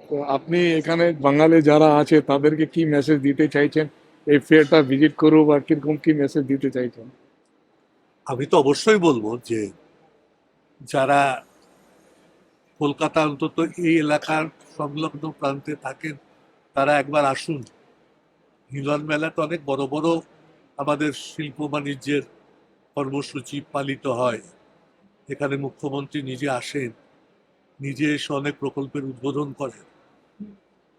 তো আপনি এখানে বাঙালি যারা আছে তাদেরকে কি মেসেজ দিতে চাইছেন, এই ফেয়ারটা ভিজিট করুক বা কিরকম কি মেসেজ দিতে চাইছেন? আমি তো অবশ্যই বলবো যে যারা কলকাতা অন্তত এই এলাকার সংলগ্ন প্রান্তে থাকেন তারা একবার আসুন। মিলন মেলাতে অনেক বড় বড় আমাদের শিল্প বাণিজ্যের কর্মসূচি পালিত হয়। এখানে মুখ্যমন্ত্রী নিজে আসেন, নিজে এসে অনেক প্রকল্পের উদ্বোধন করেন।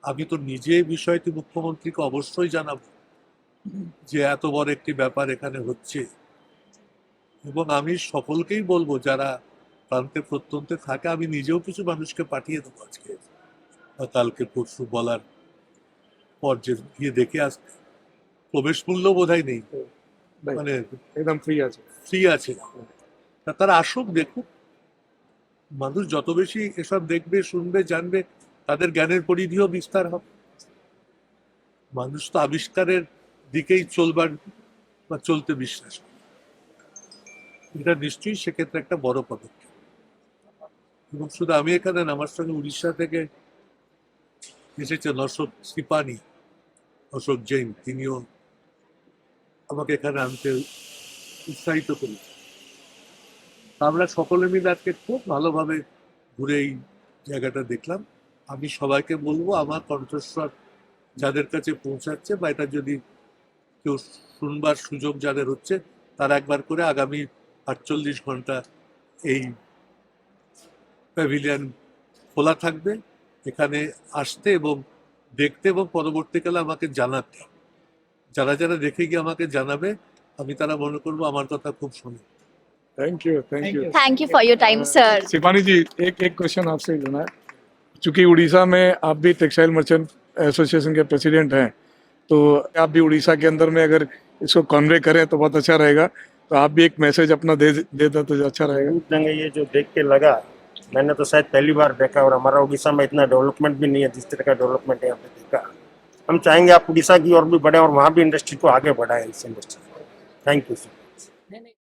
আমি তো নিজে এই বিষয়টি মুখ্যমন্ত্রীকে অবশ্যই জানাবো যে এত বড় একটি ব্যাপার এখানে হচ্ছে, এবং আমি সকলকেই বলবো যারা প্রান্তে প্রত্যন্তে থাকে, আমি নিজেও কিছু মানুষকে পাঠিয়ে দেবো আজকে বা কালকে পরশু বলার পর যে গিয়ে দেখে আসবে। প্রবেশ মূল্য বোধহয় নেই, মানে একদম ফ্রি আছে। ফ্রি আছে। তা তারা আসুক, দেখুক। মানুষ যত বেশি এসব দেখবে, শুনবে, জানবে, তাদের জ্ঞানের পরিধিও বিস্তার হবে। মানুষ তো আবিষ্কারের দিকেই চলবার বা চলতে বিশ্বাস করে। এটা নিশ্চয়ই সেক্ষেত্রে একটা বড় পদক্ষেপ। এবং শুধু আমি এখানে না, আমার সঙ্গে উড়িষ্যা থেকে এসেছেন অশোক সিপানি, অশোক জৈন, তিনিও আমাকে এখানে আনতে উৎসাহিত করেছেন। আমরা সকলে মিলে আজকে খুব ভালোভাবে ঘুরে এই জায়গাটা দেখলাম। আমি সবাইকে বলবো আমার কণ্ঠস্বর যাদের কাছে পৌঁছাচ্ছে বা এটা যদি কেউ শুনবার সুযোগ যাদের হচ্ছে, তারা একবার করে আগামী 48 ঘন্টা এই প্যাভিলিয়ন খোলা থাকবে, এখানে আসতে এবং দেখতে এবং পরবর্তীকালে আমাকে জানাতে। যারা যারা দেখে গিয়ে আমাকে জানাবে, আমি তারা মনে করবো আমার কথা খুব শোনে। Thank you, thank you. Thank you for your time, sir. Shivani ji, एक एक क्वेश्चन आपसे लेना है। चूंकि उड़ीसा में आप भी टेक्सटाइल मर्चेंट एसोसिएशन के प्रेसिडेंट हैं, तो आप भी उड़ीसा के अंदर में अगर इसको कन्वे करें तो बहुत अच्छा रहेगा। तो आप भी एक मैसेज अपना दे देता तो अच्छा रहेगा। देंगे। ये जो देख के लगा, मैंने तो शायद पहली बार देखा, और हमारा उड़ीसा में इतना डेवलपमेंट भी नहीं है जिस तरह का डेवलपमेंट यहाँ पे देखा। हम चाहेंगे आप उड़ीसा की ओर भी बढ़े और वहाँ भी इंडस्ट्री को आगे बढ़ाएं, इस industry. Thank you so much.